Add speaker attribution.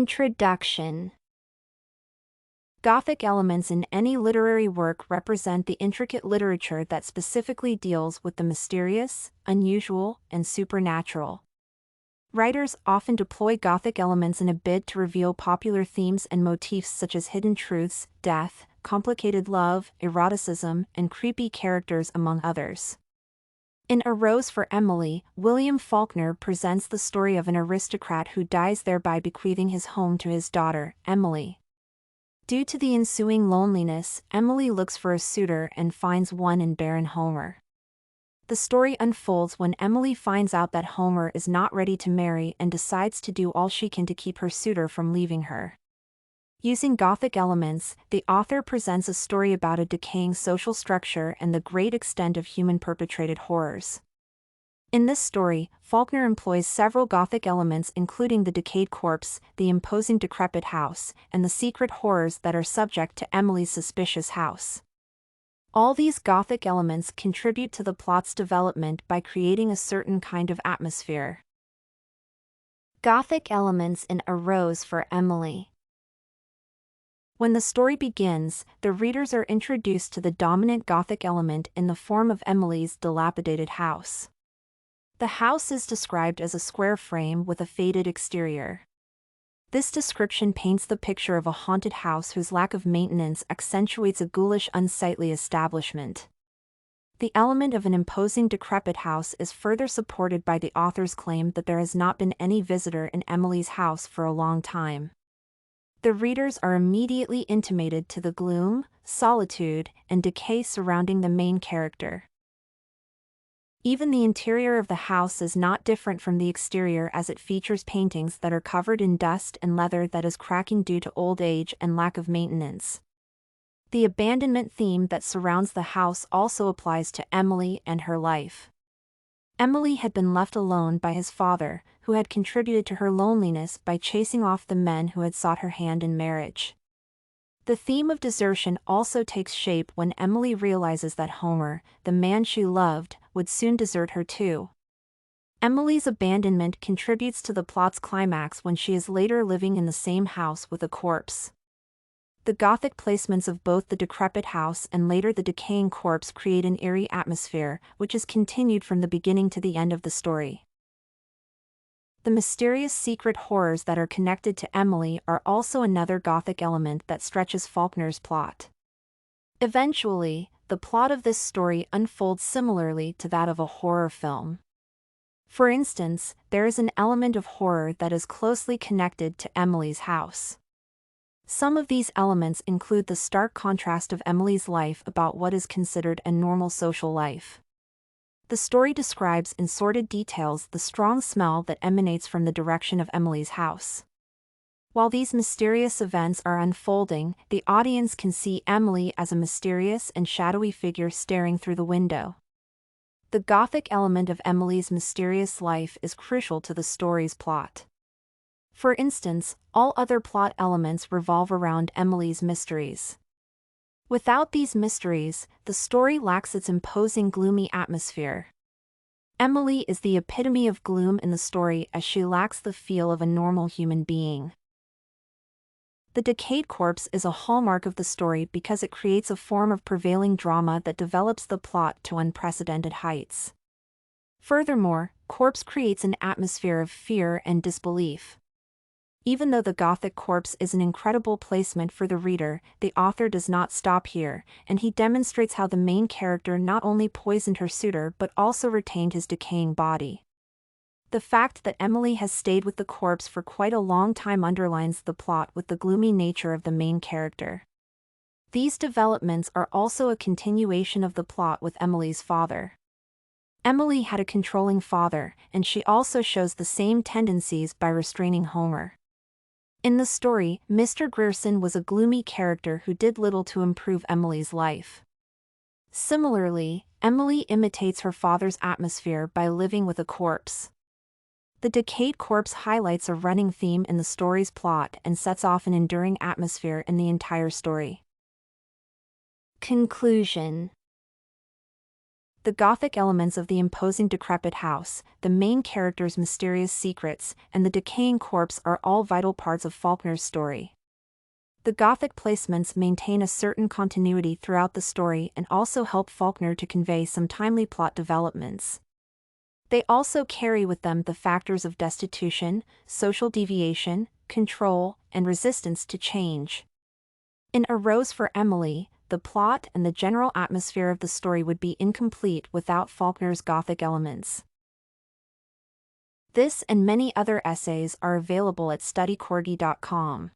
Speaker 1: Introduction. Gothic elements in any literary work represent the intricate literature that specifically deals with the mysterious, unusual, and supernatural. Writers often deploy Gothic elements in a bid to reveal popular themes and motifs such as hidden truths, death, complicated love, eroticism, and creepy characters, among others. In A Rose for Emily, William Faulkner presents the story of an aristocrat who dies, thereby bequeathing his home to his daughter, Emily. Due to the ensuing loneliness, Emily looks for a suitor and finds one in barren Homer. The story unfolds when Emily finds out that Homer is not ready to marry and decides to do all she can to keep her suitor from leaving her. Using Gothic elements, the author presents a story about a decaying social structure and the great extent of human-perpetrated horrors. In this story, Faulkner employs several Gothic elements, including the decayed corpse, the imposing decrepit house, and the secret horrors that are subject to Emily's suspicious house. All these Gothic elements contribute to the plot's development by creating a certain kind of atmosphere. Gothic elements in A Rose for Emily. When the story begins, the readers are introduced to the dominant Gothic element in the form of Emily's dilapidated house. The house is described as a square frame with a faded exterior. This description paints the picture of a haunted house whose lack of maintenance accentuates a ghoulish, unsightly establishment. The element of an imposing decrepit house is further supported by the author's claim that there has not been any visitor in Emily's house for a long time. The readers are immediately intimated to the gloom, solitude, and decay surrounding the main character. Even the interior of the house is not different from the exterior, as it features paintings that are covered in dust and leather that is cracking due to old age and lack of maintenance. The abandonment theme that surrounds the house also applies to Emily and her life. Emily had been left alone by his father, who had contributed to her loneliness by chasing off the men who had sought her hand in marriage. The theme of desertion also takes shape when Emily realizes that Homer, the man she loved, would soon desert her too. Emily's abandonment contributes to the plot's climax when she is later living in the same house with a corpse. The Gothic placements of both the decrepit house and later the decaying corpse create an eerie atmosphere, which is continued from the beginning to the end of the story. The mysterious secret horrors that are connected to Emily are also another Gothic element that stretches Faulkner's plot. Eventually, the plot of this story unfolds similarly to that of a horror film. For instance, there is an element of horror that is closely connected to Emily's house. Some of these elements include the stark contrast of Emily's life about what is considered a normal social life. The story describes in sordid details the strong smell that emanates from the direction of Emily's house. While these mysterious events are unfolding, the audience can see Emily as a mysterious and shadowy figure staring through the window. The Gothic element of Emily's mysterious life is crucial to the story's plot. For instance, all other plot elements revolve around Emily's mysteries. Without these mysteries, the story lacks its imposing gloomy atmosphere. Emily is the epitome of gloom in the story, as she lacks the feel of a normal human being. The decayed corpse is a hallmark of the story because it creates a form of prevailing drama that develops the plot to unprecedented heights. Furthermore, corpse creates an atmosphere of fear and disbelief. Even though the Gothic corpse is an incredible placement for the reader, the author does not stop here, and he demonstrates how the main character not only poisoned her suitor but also retained his decaying body. The fact that Emily has stayed with the corpse for quite a long time underlines the plot with the gloomy nature of the main character. These developments are also a continuation of the plot with Emily's father. Emily had a controlling father, and she also shows the same tendencies by restraining Homer. In the story, Mr. Grierson was a gloomy character who did little to improve Emily's life. Similarly, Emily imitates her father's atmosphere by living with a corpse. The decayed corpse highlights a running theme in the story's plot and sets off an enduring atmosphere in the entire story. Conclusion. The Gothic elements of the imposing decrepit house, the main character's mysterious secrets, and the decaying corpse are all vital parts of Faulkner's story. The Gothic placements maintain a certain continuity throughout the story and also help Faulkner to convey some timely plot developments. They also carry with them the factors of destitution, social deviation, control, and resistance to change. In A Rose for Emily, the plot and the general atmosphere of the story would be incomplete without Faulkner's Gothic elements. This and many other essays are available at studycorgi.com.